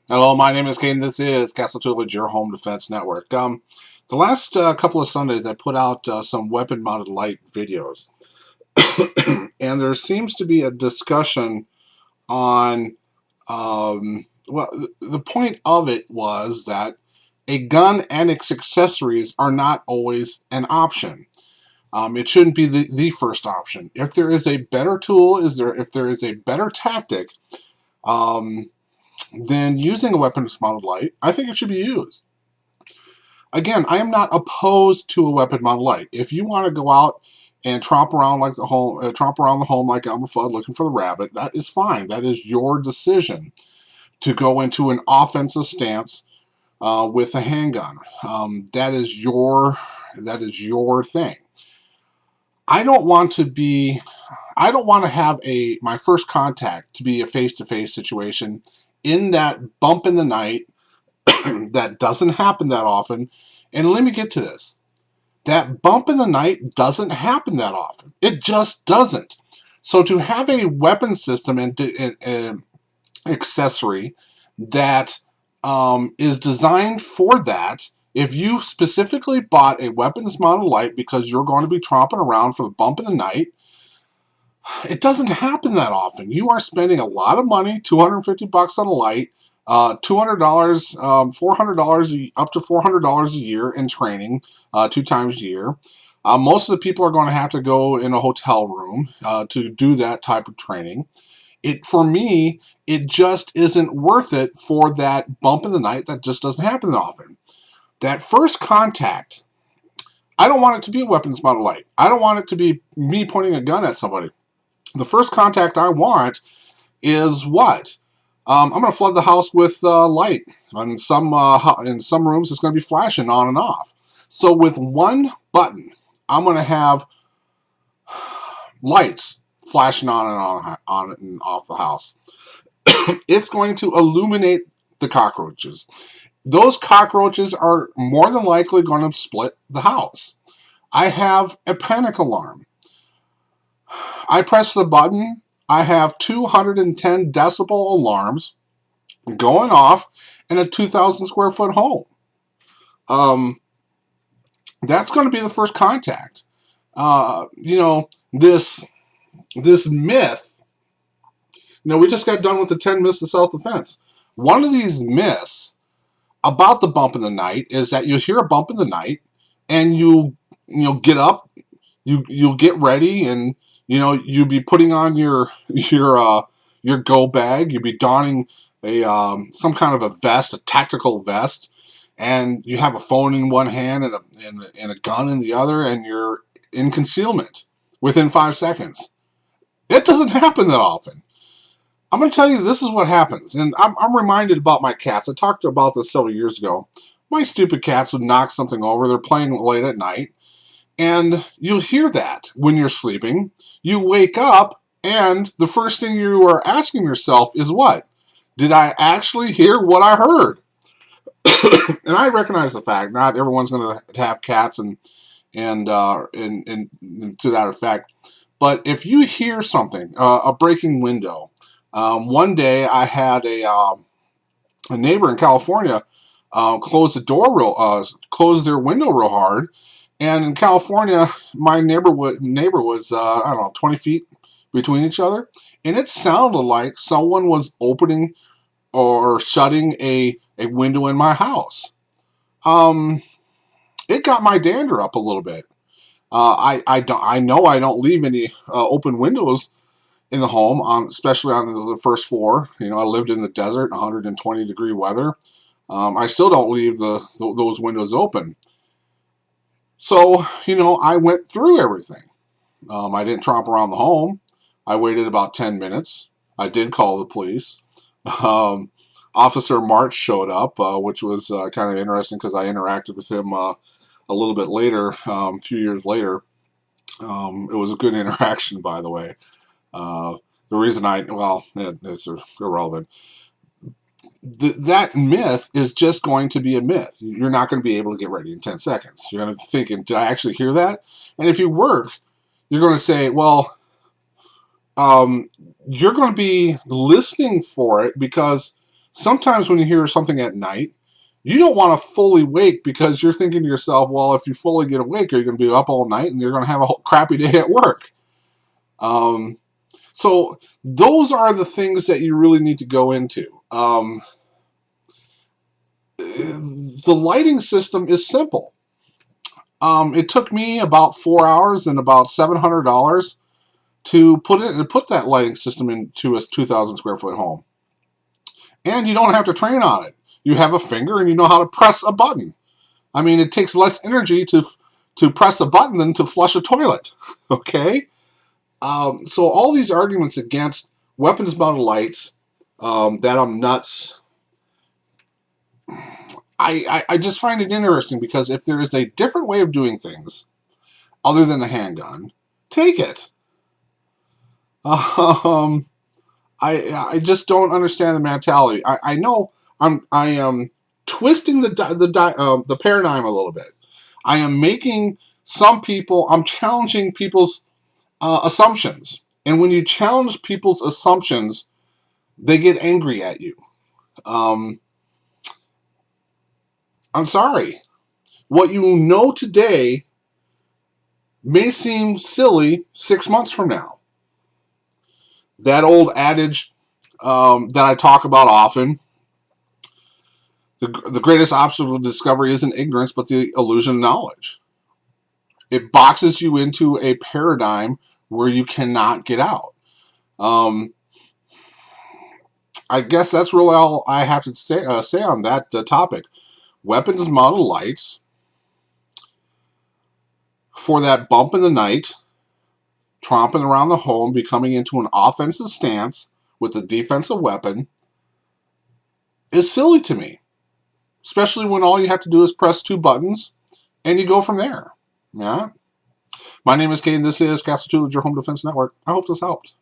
Hello, my name is Kane. This is Castle Tutelage, your home defense network. The last couple of Sundays, I put out some weapon-mounted light videos, and there seems to be a discussion on. Well, the point of it was that a gun and its accessories are not always an option. It shouldn't be the first option. If there is a better tool, if there is a better tactic, um, then using a weapons mounted light, I think it should be used. Again, I am not opposed to a weapon mounted light. If you want to go out and tromp around like tromp around the home like Elmer Fudd looking for the rabbit, that is fine. That is your decision to go into an offensive stance with a handgun. That is your thing. I don't want to be. I don't want to have my first contact to be a face-to-face situation in that bump in the night that doesn't happen that often. And let me get to this. That bump in the night doesn't happen that often. It just doesn't. So to have a weapon system and accessory that is designed for that, if you specifically bought a weapons mounted light because you're going to be tromping around for the bump in the night, it doesn't happen that often. You are spending a lot of money, $250 on a light, $200, $400, up to $400 a year in training, 2 times a year. Most of the people are going to have to go in a hotel room to do that type of training. For me, it just isn't worth it for that bump in the night that just doesn't happen often. That first contact, I don't want it to be a weapons mounted light. I don't want it to be me pointing a gun at somebody. The first contact I want is what? I'm going to flood the house with light. In some rooms, it's going to be flashing on and off. So with one button, I'm going to have lights flashing on and off the house. It's going to illuminate the cockroaches. Those cockroaches are more than likely going to split the house. I have a panic alarm. I press the button. I have 210 decibel alarms going off in a 2,000 square foot home. That's going to be the first contact. This myth. We just got done with the 10 myths of self-defense. One of these myths about the bump in the night is that you hear a bump in the night and you get up, you'll get ready, and you'd be putting on your go bag. You'd be donning some kind of a vest, a tactical vest, and you have a phone in one hand and a gun in the other, and you're in concealment within 5 seconds. It doesn't happen that often. I'm going to tell you, this is what happens, and I'm reminded about my cats. I talked about this several years ago. My stupid cats would knock something over. They're playing late at night. And you'll hear that when you're sleeping. You wake up, and the first thing you are asking yourself is what? Did I actually hear what I heard? And I recognize the fact not everyone's going to have cats and to that effect. But if you hear something, a breaking window. One day I had a neighbor in California close their window real hard. And in California, my neighbor was I don't know, 20 feet between each other, and it sounded like someone was opening or shutting a window in my house. It got my dander up a little bit. I know I don't leave any open windows in the home, especially on the first floor. I lived in the desert, 120-degree weather. I still don't leave those windows open. So, I went through everything. I didn't tromp around the home. I waited about 10 minutes. I did call the police. Officer March showed up, which was kind of interesting because I interacted with him a little bit later, a few years later. It was a good interaction, by the way. The reason it's irrelevant. That myth is just going to be a myth. You're not going to be able to get ready in 10 seconds. You're going to think, did I actually hear that? And if you work, you're going to say, well, you're going to be listening for it because Sometimes when you hear something at night, you don't want to fully wake because you're thinking to yourself, well, if you fully get awake, you're going to be up all night and you're going to have a whole crappy day at work. So those are the things that you really need to go into. The lighting system is simple. It took me about 4 hours and about $700 to put that lighting system into a 2,000 square foot home. And you don't have to train on it. You have a finger and you know how to press a button. I mean, it takes less energy to press a button than to flush a toilet. Okay? So all these arguments against weapons mounted lights, that I'm nuts, I just find it interesting because if there is a different way of doing things other than a handgun, take it. I just don't understand the mentality. I know I am twisting the paradigm a little bit. I am making some people. I'm challenging people's assumptions, and when you challenge people's assumptions, they get angry at you. I'm sorry. What you know today may seem silly 6 months from now. That old adage that I talk about often, the greatest obstacle to discovery isn't ignorance, but the illusion of knowledge. It boxes you into a paradigm where you cannot get out. I guess that's really all I have to say on that topic. Weapons model lights for that bump in the night, tromping around the home, becoming into an offensive stance with a defensive weapon is silly to me. Especially when all you have to do is press 2 buttons and you go from there. Yeah. My name is Kay and this is Castle Tutelage, your home defense network. I hope this helped.